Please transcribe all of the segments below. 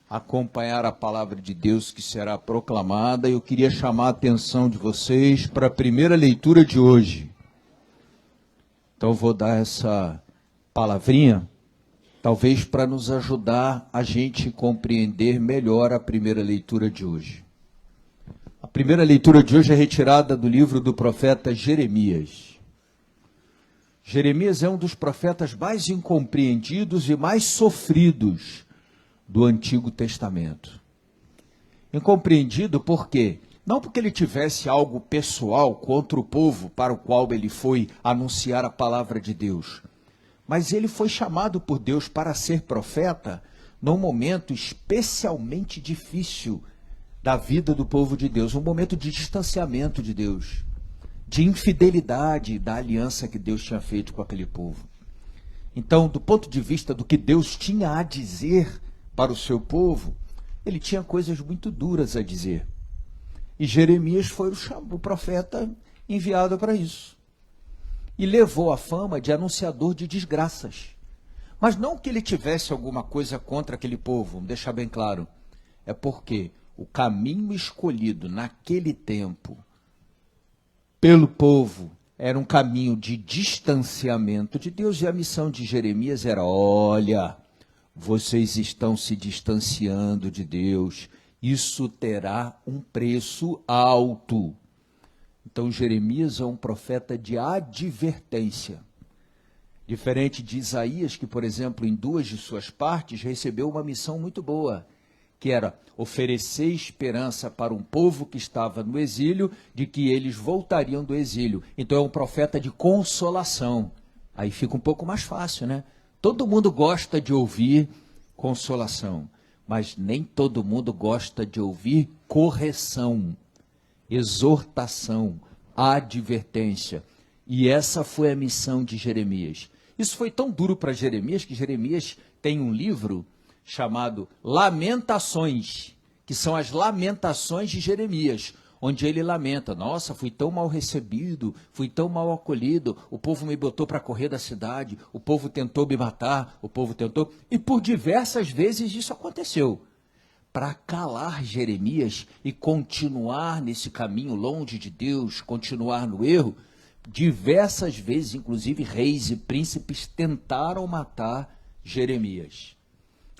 acompanhar a palavra de Deus que será proclamada. Eu queria chamar a atenção de vocês para a primeira leitura de hoje. Então, eu vou dar essa palavrinha, talvez para nos ajudar a gente compreender melhor a primeira leitura de hoje. A primeira leitura de hoje é retirada do livro do profeta Jeremias. Jeremias é um dos profetas mais incompreendidos e mais sofridos do Antigo Testamento. Incompreendido por quê? Não porque ele tivesse algo pessoal contra o povo para o qual ele foi anunciar a palavra de Deus, mas ele foi chamado por Deus para ser profeta num momento especialmente difícil da vida do povo de Deus, um momento de distanciamento de Deus, de infidelidade da aliança que Deus tinha feito com aquele povo. Então, do ponto de vista do que Deus tinha a dizer para o seu povo, ele tinha coisas muito duras a dizer. E Jeremias foi o profeta enviado para isso. E levou a fama de anunciador de desgraças. Mas não que ele tivesse alguma coisa contra aquele povo, vamos deixar bem claro. É porque o caminho escolhido naquele tempo pelo povo era um caminho de distanciamento de Deus, e a missão de Jeremias era: olha, vocês estão se distanciando de Deus, isso terá um preço alto. Então Jeremias é um profeta de advertência. Diferente de Isaías, que, por exemplo, em 2 de suas partes, recebeu uma missão muito boa, que era oferecer esperança para um povo que estava no exílio, de que eles voltariam do exílio. Então é um profeta de consolação. Aí fica um pouco mais fácil, né? Todo mundo gosta de ouvir consolação, mas nem todo mundo gosta de ouvir correção, exortação, advertência. E essa foi a missão de Jeremias. Isso foi tão duro para Jeremias que Jeremias tem um livro chamado Lamentações, que são as lamentações de Jeremias, onde ele lamenta: nossa, fui tão mal recebido, fui tão mal acolhido, o povo me botou para correr da cidade, o povo tentou me matar, o povo tentou, e por diversas vezes isso aconteceu. Para calar Jeremias e continuar nesse caminho longe de Deus, continuar no erro, diversas vezes, inclusive reis e príncipes tentaram matar Jeremias.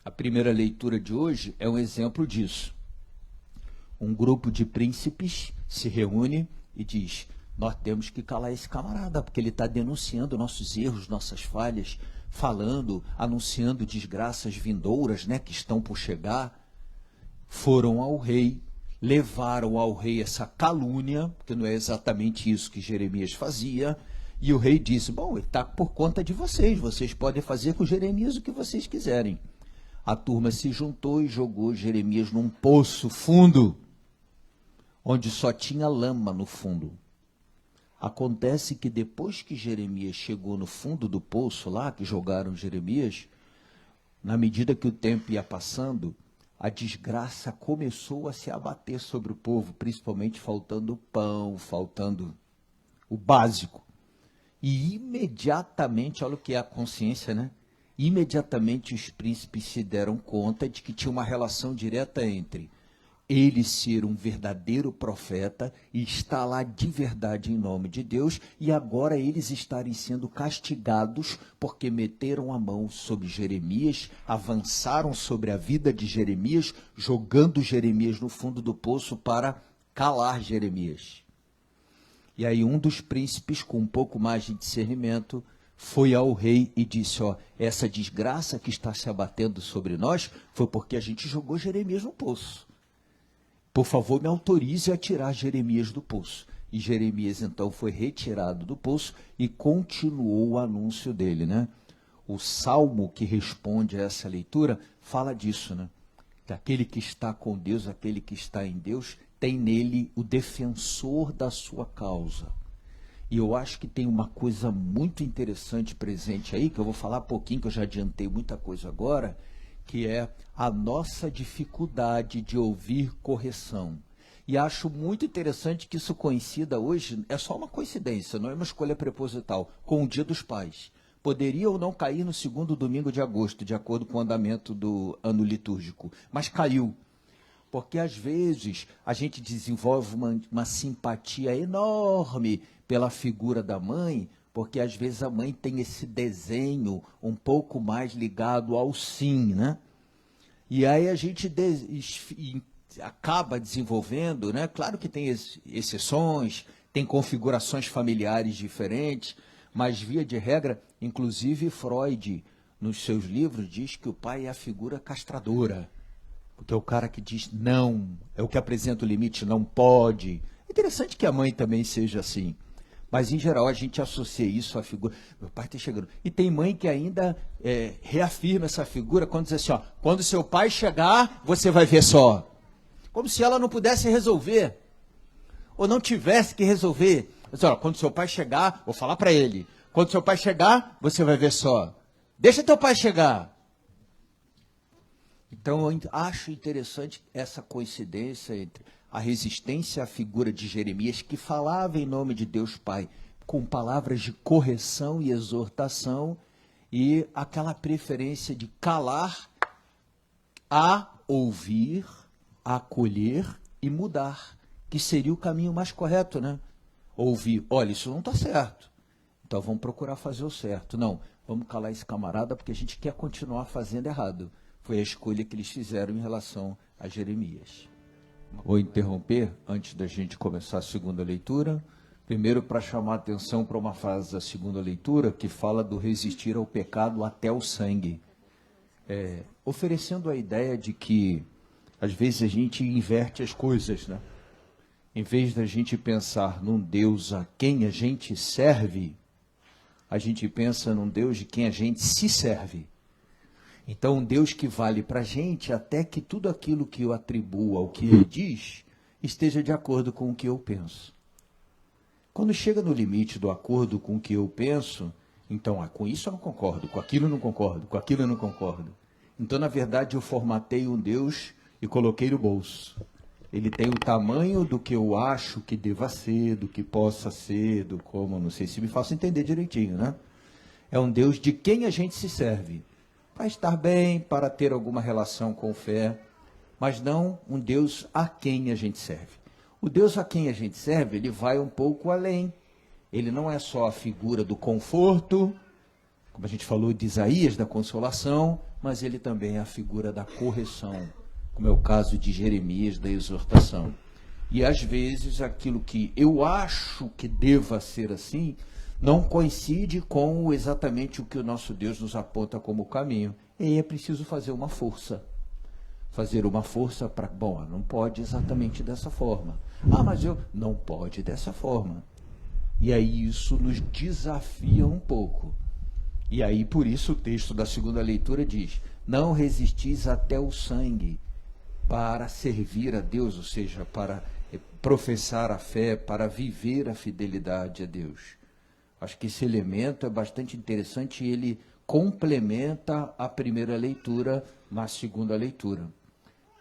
A primeira leitura de hoje é um exemplo disso. Um grupo de príncipes se reúne e diz: nós temos que calar esse camarada, porque ele está denunciando nossos erros, nossas falhas, falando, anunciando desgraças vindouras, né, que estão por chegar. Foram ao rei, levaram ao rei essa calúnia, porque não é exatamente isso que Jeremias fazia, e o rei disse: bom, ele está por conta de vocês, vocês podem fazer com Jeremias o que vocês quiserem. A turma se juntou e jogou Jeremias num poço fundo, onde só tinha lama no fundo. Acontece que depois que Jeremias chegou no fundo do poço lá, que jogaram Jeremias, na medida que o tempo ia passando, a desgraça começou a se abater sobre o povo, principalmente faltando pão, faltando o básico. E imediatamente, olha o que é a consciência, né? Imediatamente os príncipes se deram conta de que tinha uma relação direta entre ele ser um verdadeiro profeta e estar lá de verdade em nome de Deus, e agora eles estarem sendo castigados porque meteram a mão sobre Jeremias, avançaram sobre a vida de Jeremias, jogando Jeremias no fundo do poço para calar Jeremias. E aí um dos príncipes, com um pouco mais de discernimento, foi ao rei e disse: ó, essa desgraça que está se abatendo sobre nós foi porque a gente jogou Jeremias no poço. Por favor, me autorize a tirar Jeremias do poço. E Jeremias, então, foi retirado do poço e continuou o anúncio dele, né? O salmo que responde a essa leitura fala disso, né? Que aquele que está com Deus, aquele que está em Deus, tem nele o defensor da sua causa. E eu acho que tem uma coisa muito interessante presente aí, que eu vou falar pouquinho, que eu já adiantei muita coisa agora, que é a nossa dificuldade de ouvir correção. E acho muito interessante que isso coincida hoje, é só uma coincidência, não é uma escolha proposital, com o Dia dos Pais. Poderia ou não cair no segundo domingo de agosto, de acordo com o andamento do ano litúrgico, mas caiu. Porque, às vezes, a gente desenvolve uma simpatia enorme pela figura da mãe, porque, às vezes, a mãe tem esse desenho um pouco mais ligado ao sim, né? E aí a gente acaba desenvolvendo, né? Claro que tem exceções, tem configurações familiares diferentes, mas, via de regra, inclusive Freud, nos seus livros, diz que o pai é a figura castradora. Porque é o cara que diz não, é o que apresenta o limite, não pode. É interessante que a mãe também seja assim. Mas, em geral, a gente associa isso à figura. Meu pai está chegando. E tem mãe que ainda reafirma essa figura quando diz assim, ó, quando seu pai chegar, você vai ver só. Como se ela não pudesse resolver. Ou não tivesse que resolver. Mas, ó, quando seu pai chegar, vou falar para ele. Quando seu pai chegar, você vai ver só. Deixa teu pai chegar. Então, eu acho interessante essa coincidência entre a resistência à figura de Jeremias, que falava em nome de Deus Pai, com palavras de correção e exortação, e aquela preferência de calar, a ouvir, a acolher e mudar, que seria o caminho mais correto, né? Ouvir, olha, isso não está certo, então vamos procurar fazer o certo. Não, vamos calar esse camarada porque a gente quer continuar fazendo errado. Foi a escolha que eles fizeram em relação a Jeremias. Vou interromper, antes da gente começar a segunda leitura, primeiro para chamar a atenção para uma frase da segunda leitura, que fala do resistir ao pecado até o sangue. Oferecendo a ideia de que, às vezes, a gente inverte as coisas, né? Em vez da gente pensar num Deus a quem a gente serve, a gente pensa num Deus de quem a gente se serve. Então, um Deus que vale para a gente até que tudo aquilo que eu atribuo ao que ele diz esteja de acordo com o que eu penso. Quando chega no limite do acordo com o que eu penso, então, com isso eu não concordo, com aquilo eu não concordo, com aquilo eu não concordo. Então, na verdade, eu formatei um Deus e coloquei no bolso. Ele tem o tamanho do que eu acho que deva ser, do que possa ser, do como, não sei se me faço entender direitinho, né? É um Deus de quem a gente se serve. Para estar bem, para ter alguma relação com fé, mas não um Deus a quem a gente serve. O Deus a quem a gente serve, ele vai um pouco além. Ele não é só a figura do conforto, como a gente falou de Isaías, da consolação, mas ele também é a figura da correção, como é o caso de Jeremias, da exortação. E às vezes aquilo que eu acho que deva ser assim, não coincide com exatamente o que o nosso Deus nos aponta como caminho. E aí é preciso fazer uma força. Fazer uma força para, bom, não pode exatamente dessa forma. Ah, mas não pode dessa forma. E aí isso nos desafia um pouco. E aí por isso o texto da segunda leitura diz, não resistis até o sangue para servir a Deus, ou seja, para professar a fé, para viver a fidelidade a Deus. Acho que esse elemento é bastante interessante e ele complementa a primeira leitura na segunda leitura.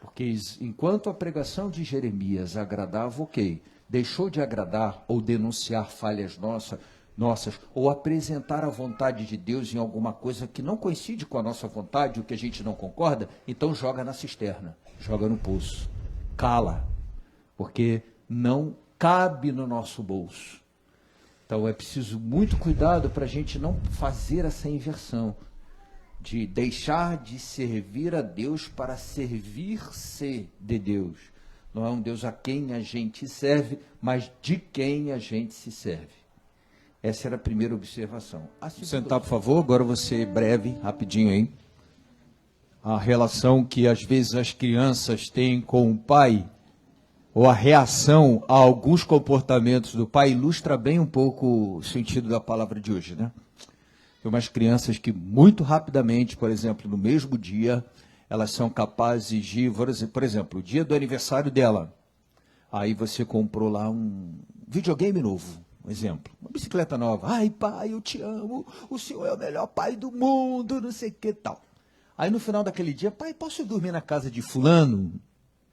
Porque enquanto a pregação de Jeremias agradava, ok, deixou de agradar ou denunciar falhas nossas, ou apresentar a vontade de Deus em alguma coisa que não coincide com a nossa vontade, o que a gente não concorda, então joga na cisterna, joga no poço, cala, porque não cabe no nosso bolso. Então é preciso muito cuidado para a gente não fazer essa inversão, de deixar de servir a Deus para servir-se de Deus. Não é um Deus a quem a gente serve, mas de quem a gente se serve. Essa era a primeira observação. Sentar, por favor, agora você breve, rapidinho aí. A relação que às vezes as crianças têm com o pai, ou a reação a alguns comportamentos do pai, ilustra bem um pouco o sentido da palavra de hoje, né? Tem umas crianças que muito rapidamente, por exemplo, no mesmo dia, elas são capazes de, por exemplo, o dia do aniversário dela, aí você comprou lá um videogame novo, um exemplo, uma bicicleta nova. Ai, pai, eu te amo, o senhor é o melhor pai do mundo, não sei o que tal. Aí no final daquele dia, pai, posso dormir na casa de fulano?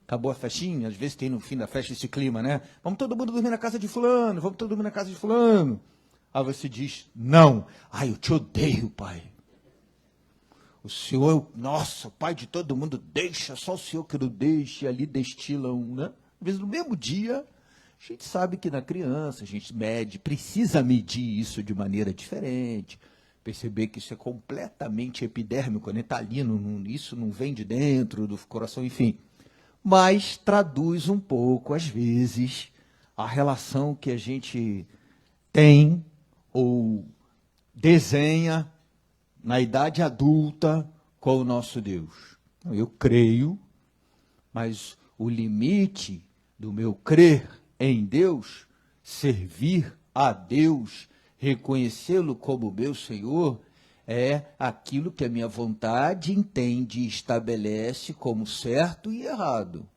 Acabou a festinha, às vezes tem no fim da festa esse clima, né? Vamos todo mundo dormir na casa de fulano, vamos todo mundo na casa de fulano. Aí você diz, não. Ai, eu te odeio, pai. O Senhor, nossa, pai de todo mundo, deixa, só o Senhor que não deixa, e ali destila né? Às vezes no mesmo dia, a gente sabe que na criança, a gente precisa medir isso de maneira diferente, perceber que isso é completamente epidérmico, né? Está ali, isso não vem de dentro do coração, enfim. Mas traduz um pouco, às vezes, a relação que a gente tem ou desenha na idade adulta com o nosso Deus. Eu creio, mas o limite do meu crer em Deus, servir a Deus, reconhecê-lo como meu Senhor, é aquilo que a minha vontade entende e estabelece como certo e errado.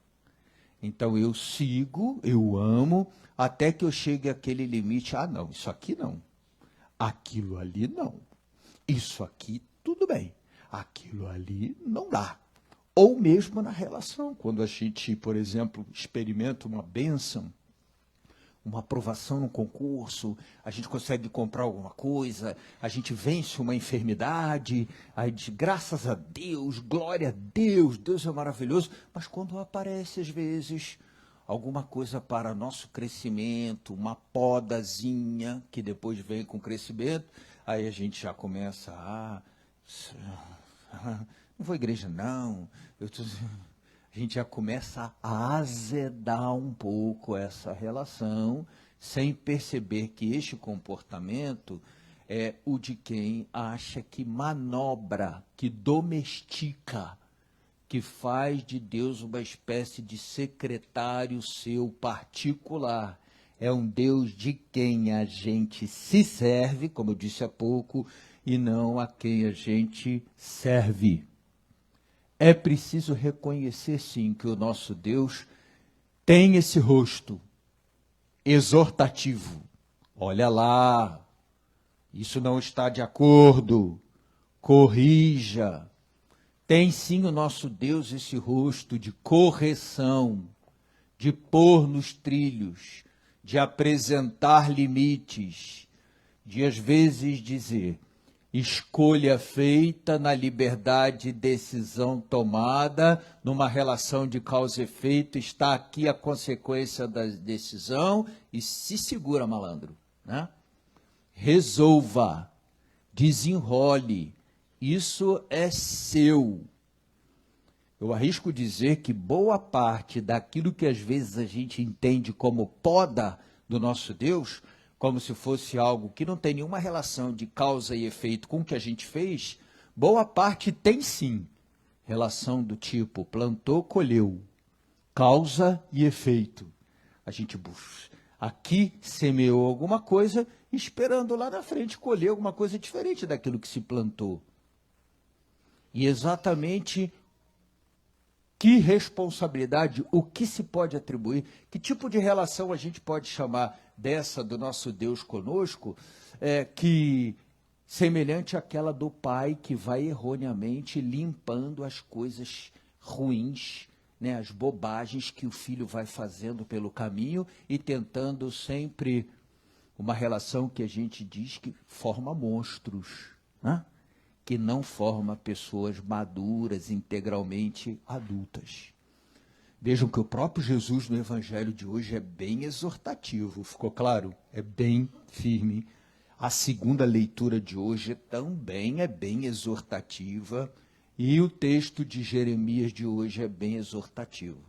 Então eu sigo, eu amo, até que eu chegue àquele limite. Ah, não, isso aqui não. Aquilo ali não. Isso aqui, tudo bem. Aquilo ali não dá. Ou mesmo na relação, quando a gente, por exemplo, experimenta uma bênção, uma aprovação no concurso, a gente consegue comprar alguma coisa, a gente vence uma enfermidade, aí diz, graças a Deus, glória a Deus, Deus é maravilhoso, mas quando aparece, às vezes, alguma coisa para nosso crescimento, uma podazinha, que depois vem com o crescimento, aí a gente já começa não vou à igreja não, a gente já começa a azedar um pouco essa relação, sem perceber que este comportamento é o de quem acha que manobra, que domestica, que faz de Deus uma espécie de secretário seu particular. É um Deus de quem a gente se serve, como eu disse há pouco, e não a quem a gente serve. É preciso reconhecer, sim, que o nosso Deus tem esse rosto exortativo. Olha lá, isso não está de acordo, corrija. Tem sim o nosso Deus esse rosto de correção, de pôr nos trilhos, de apresentar limites, de às vezes dizer, escolha feita na liberdade, decisão tomada, numa relação de causa e efeito, está aqui a consequência da decisão e se segura, malandro, né? Resolva, desenrole, isso é seu. Eu arrisco dizer que boa parte daquilo que às vezes a gente entende como poda do nosso Deus, como se fosse algo que não tem nenhuma relação de causa e efeito com o que a gente fez, boa parte tem sim relação do tipo plantou, colheu, causa e efeito. A gente aqui semeou alguma coisa, esperando lá na frente colher alguma coisa diferente daquilo que se plantou. E exatamente que responsabilidade, o que se pode atribuir, que tipo de relação a gente pode chamar dessa do nosso Deus conosco, que semelhante àquela do pai que vai erroneamente limpando as coisas ruins, né, as bobagens que o filho vai fazendo pelo caminho e tentando sempre uma relação que a gente diz que forma monstros, né? Que não forma pessoas maduras, integralmente adultas. Vejam que o próprio Jesus no Evangelho de hoje é bem exortativo, ficou claro? É bem firme. A segunda leitura de hoje também é bem exortativa e o texto de Jeremias de hoje é bem exortativo.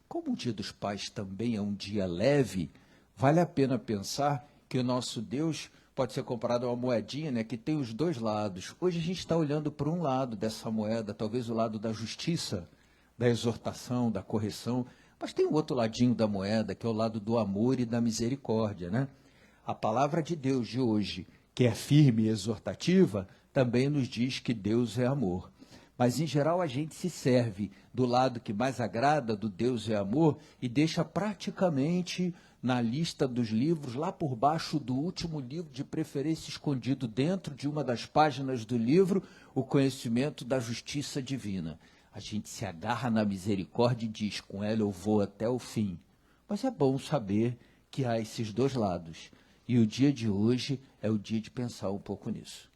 Como o Dia dos Pais também é um dia leve, vale a pena pensar que o nosso Deus pode ser comparado a uma moedinha, né, que tem os dois lados. Hoje a gente está olhando para um lado dessa moeda, talvez o lado da justiça, da exortação, da correção, mas tem o outro ladinho da moeda, que é o lado do amor e da misericórdia, né? A palavra de Deus de hoje, que é firme e exortativa, também nos diz que Deus é amor. Mas, em geral, a gente se serve do lado que mais agrada, do Deus é amor, e deixa praticamente na lista dos livros, lá por baixo do último livro, de preferência escondido dentro de uma das páginas do livro, o conhecimento da justiça divina. A gente se agarra na misericórdia e diz, com ela eu vou até o fim. Mas é bom saber que há esses dois lados. E o dia de hoje é o dia de pensar um pouco nisso.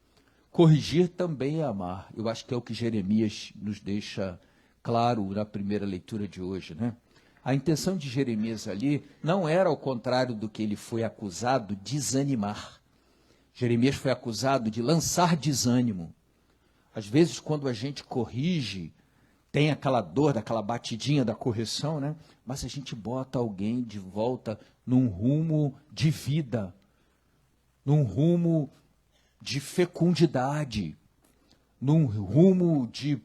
Corrigir também é amar. Eu acho que é o que Jeremias nos deixa claro na primeira leitura de hoje, né? A intenção de Jeremias ali não era, ao contrário do que ele foi acusado, desanimar. Jeremias foi acusado de lançar desânimo. Às vezes, quando a gente corrige, tem aquela dor, daquela batidinha da correção, né? Mas a gente bota alguém de volta num rumo de vida, num rumo de fecundidade, num rumo de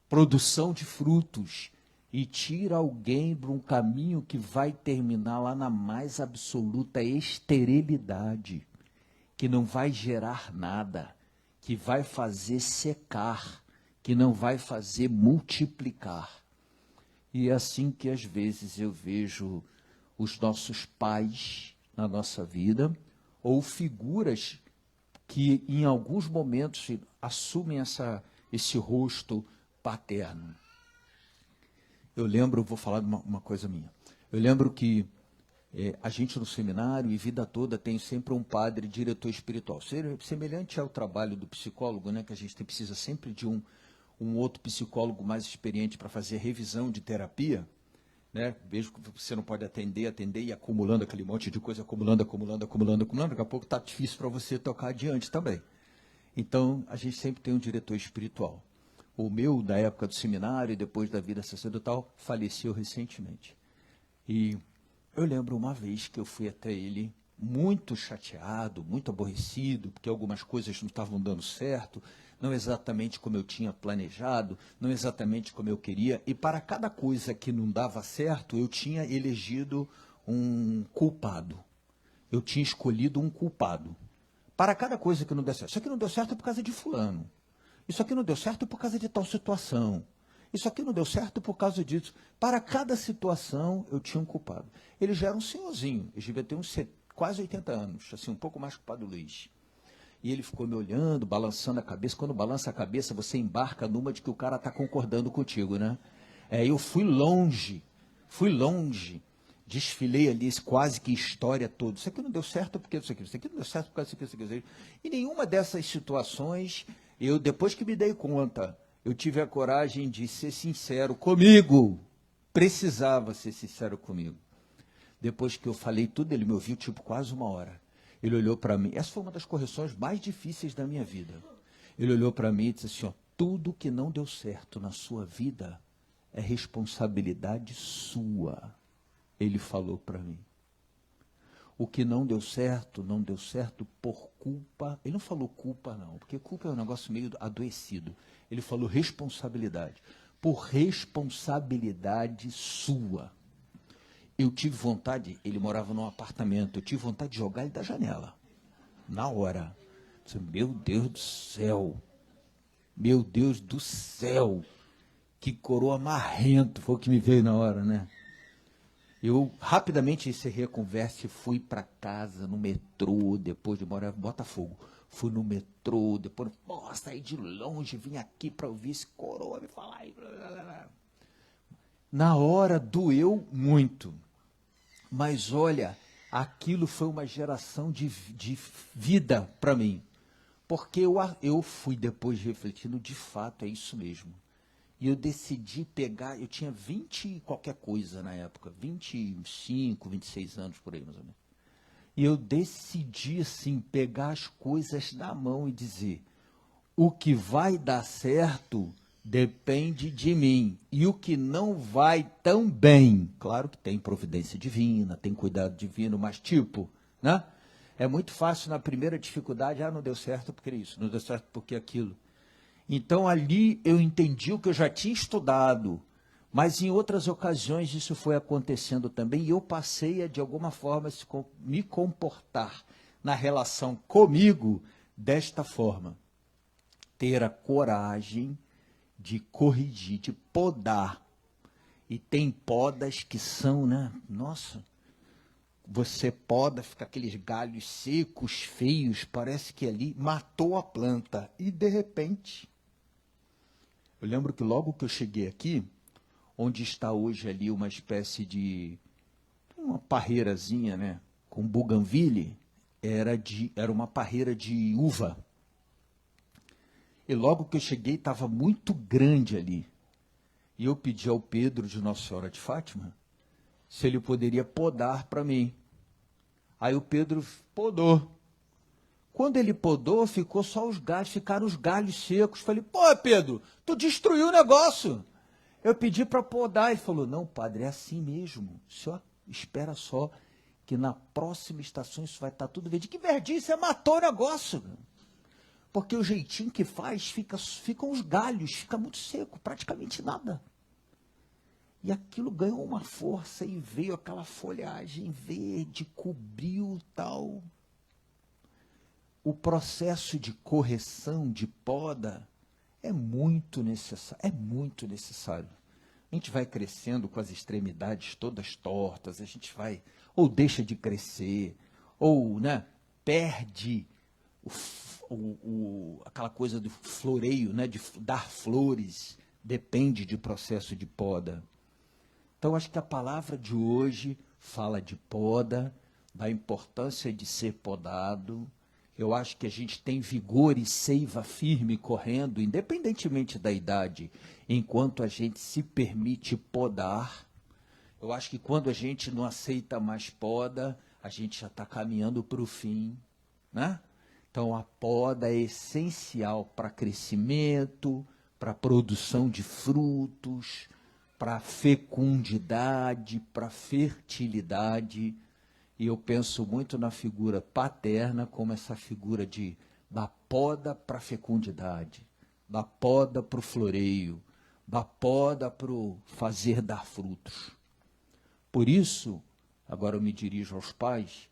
produção de frutos, e tira alguém para um caminho que vai terminar lá na mais absoluta esterilidade, que não vai gerar nada, que vai fazer secar, que não vai fazer multiplicar. E é assim que às vezes eu vejo os nossos pais na nossa vida, ou figuras que em alguns momentos assumem esse rosto paterno. Eu lembro, vou falar de uma coisa minha. Eu lembro que a gente no seminário e vida toda tem sempre um padre diretor espiritual. Semelhante ao trabalho do psicólogo, né, que a gente precisa sempre de um outro psicólogo mais experiente para fazer revisão de terapia, né? Vejo que você não pode atender e acumulando aquele monte de coisa, acumulando, daqui a pouco está difícil para você tocar adiante também. Então, a gente sempre tem um diretor espiritual. O meu, da época do seminário e depois da vida sacerdotal, faleceu recentemente. E eu lembro uma vez que eu fui até ele muito chateado, muito aborrecido, porque algumas coisas não estavam dando certo, não exatamente como eu tinha planejado, não exatamente como eu queria, e para cada coisa que não dava certo, eu tinha elegido um culpado. Eu tinha escolhido um culpado. Para cada coisa que não deu certo. Isso aqui não deu certo por causa de fulano. Isso aqui não deu certo por causa de tal situação. Isso aqui não deu certo por causa disso. Para cada situação, eu tinha um culpado. Ele já era um senhorzinho. Ele devia ter uns quase 80 anos, assim, um pouco mais que o Padre Luiz. E ele ficou me olhando, balançando a cabeça. Quando balança a cabeça, você embarca numa de que o cara está concordando contigo, né? Eu fui longe. Desfilei ali quase que história toda. Isso aqui não deu certo porque isso aqui não deu certo por causa disso aqui. E nenhuma dessas situações, eu, depois que me dei conta, eu tive a coragem de ser sincero comigo. Precisava ser sincero comigo. Depois que eu falei tudo, ele me ouviu tipo quase uma hora. Ele olhou para mim. Essa foi uma das correções mais difíceis da minha vida. Ele olhou para mim e disse assim, ó, tudo que não deu certo na sua vida é responsabilidade sua. Ele falou para mim. O que não deu certo por culpa. Ele não falou culpa, não, porque culpa é um negócio meio adoecido. Ele falou responsabilidade. Por responsabilidade sua. Eu tive vontade, ele morava num apartamento, eu tive vontade de jogar ele da janela. Na hora. Disse, meu Deus do céu. Meu Deus do céu. Que coroa marrento. Foi o que me veio na hora, né? Eu rapidamente encerrei a conversa e fui para casa no metrô, depois de morar em Botafogo. Fui no metrô, depois, saí de longe, vim aqui para ouvir esse coroa me falar. E blá, blá, blá. Na hora doeu muito. Mas olha, aquilo foi uma geração de vida para mim. Porque eu fui depois refletindo, de fato, é isso mesmo. E eu decidi pegar, eu tinha 20 e qualquer coisa na época, 25, 26 anos por aí mais ou menos. E eu decidi, assim, pegar as coisas na mão e dizer, o que vai dar certo depende de mim. E o que não vai também. Claro que tem providência divina, tem cuidado divino, mas tipo, né? É muito fácil na primeira dificuldade, não deu certo porque isso, não deu certo porque aquilo. Então, ali eu entendi o que eu já tinha estudado, mas em outras ocasiões isso foi acontecendo também, e eu passei a, de alguma forma, me comportar na relação comigo desta forma. Ter a coragem de corrigir, de podar. E tem podas que são, né? Nossa, você poda, fica aqueles galhos secos, feios, parece que ali matou a planta. E, de repente... Eu lembro que logo que eu cheguei aqui, onde está hoje ali uma espécie de uma parreirazinha, né, com buganville, era uma parreira de uva. E logo que eu cheguei, estava muito grande ali. E eu pedi ao Pedro de Nossa Senhora de Fátima se ele poderia podar para mim. Aí o Pedro podou. Quando ele podou, ficou só os galhos, ficaram os galhos secos. Falei, pô, Pedro, tu destruiu o negócio. Eu pedi para podar. Ele falou, não, padre, é assim mesmo. O senhor espera só que na próxima estação isso vai estar tudo verde. Que verdinho, você matou o negócio. Porque o jeitinho que faz, ficam os galhos, fica muito seco, praticamente nada. E aquilo ganhou uma força e veio aquela folhagem verde, cobriu tal. O processo de correção, de poda, é muito necessário. A gente vai crescendo com as extremidades todas tortas, a gente vai, ou deixa de crescer, ou perde aquela coisa do floreio, de dar flores, depende de processo de poda. Então, acho que a palavra de hoje fala de poda, da importância de ser podado. Eu acho que a gente tem vigor e seiva firme correndo, independentemente da idade, enquanto a gente se permite podar. Eu acho que quando a gente não aceita mais poda, a gente já está caminhando para o fim, né? Então, a poda é essencial para crescimento, para produção de frutos, para fecundidade, para fertilidade. E eu penso muito na figura paterna como essa figura da poda para a fecundidade, da poda para o floreio, da poda para o fazer dar frutos. Por isso, agora eu me dirijo aos pais,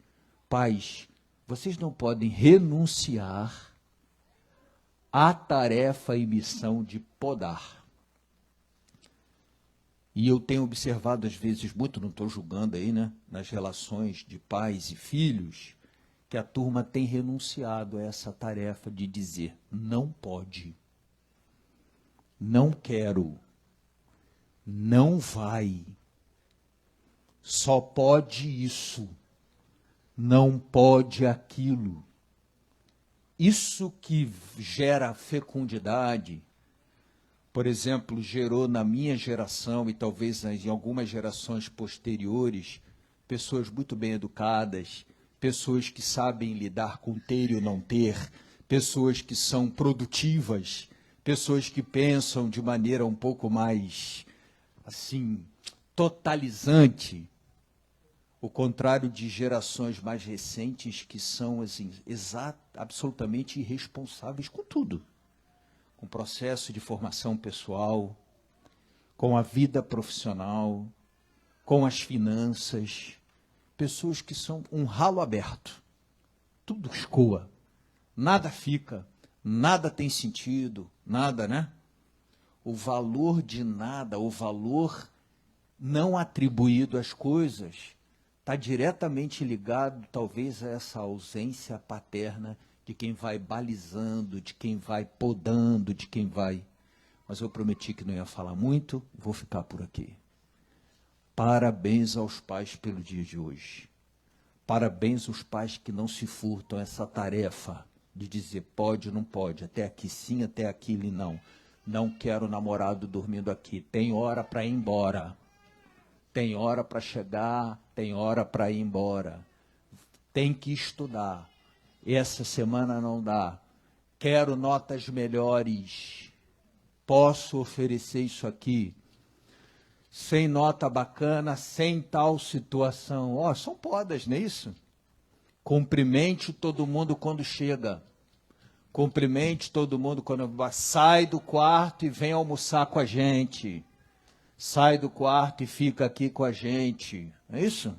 pais, vocês não podem renunciar à tarefa e missão de podar. E eu tenho observado, às vezes, muito, não estou julgando aí, nas relações de pais e filhos, que a turma tem renunciado a essa tarefa de dizer, não pode, não quero, não vai, só pode isso, não pode aquilo. Isso que gera fecundidade, por exemplo, gerou na minha geração e talvez em algumas gerações posteriores, pessoas muito bem educadas, pessoas que sabem lidar com ter e não ter, pessoas que são produtivas, pessoas que pensam de maneira um pouco mais, assim, totalizante, o contrário de gerações mais recentes que são, assim, absolutamente irresponsáveis com tudo. Com o processo de formação pessoal, com a vida profissional, com as finanças, pessoas que são um ralo aberto, tudo escoa, nada fica, nada tem sentido, nada, O valor de nada, o valor não atribuído às coisas, está diretamente ligado, talvez, a essa ausência paterna de quem vai balizando, de quem vai podando, de quem vai... Mas eu prometi que não ia falar muito, vou ficar por aqui. Parabéns aos pais pelo dia de hoje. Parabéns aos pais que não se furtam a essa tarefa de dizer pode ou não pode, até aqui sim, até aquilo e não. Não quero namorado dormindo aqui, tem hora para ir embora. Tem hora para chegar, tem hora para ir embora. Tem que estudar. Essa semana não dá. Quero notas melhores. Posso oferecer isso aqui. Sem nota bacana, sem tal situação. São podas, não é isso? Cumprimente todo mundo quando chega. Cumprimente todo mundo quando sai do quarto e vem almoçar com a gente. Sai do quarto e fica aqui com a gente. Não é isso?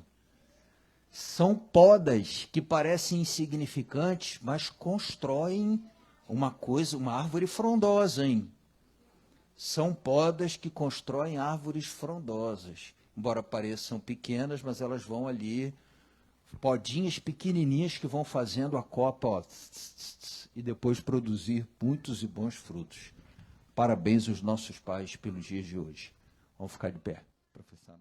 São podas que parecem insignificantes, mas constroem uma coisa, uma árvore frondosa, hein? São podas que constroem árvores frondosas. Embora pareçam pequenas, mas elas vão ali, podinhas pequenininhas que vão fazendo a copa, e depois produzir muitos e bons frutos. Parabéns aos nossos pais pelos dias de hoje. Vamos ficar de pé, professor.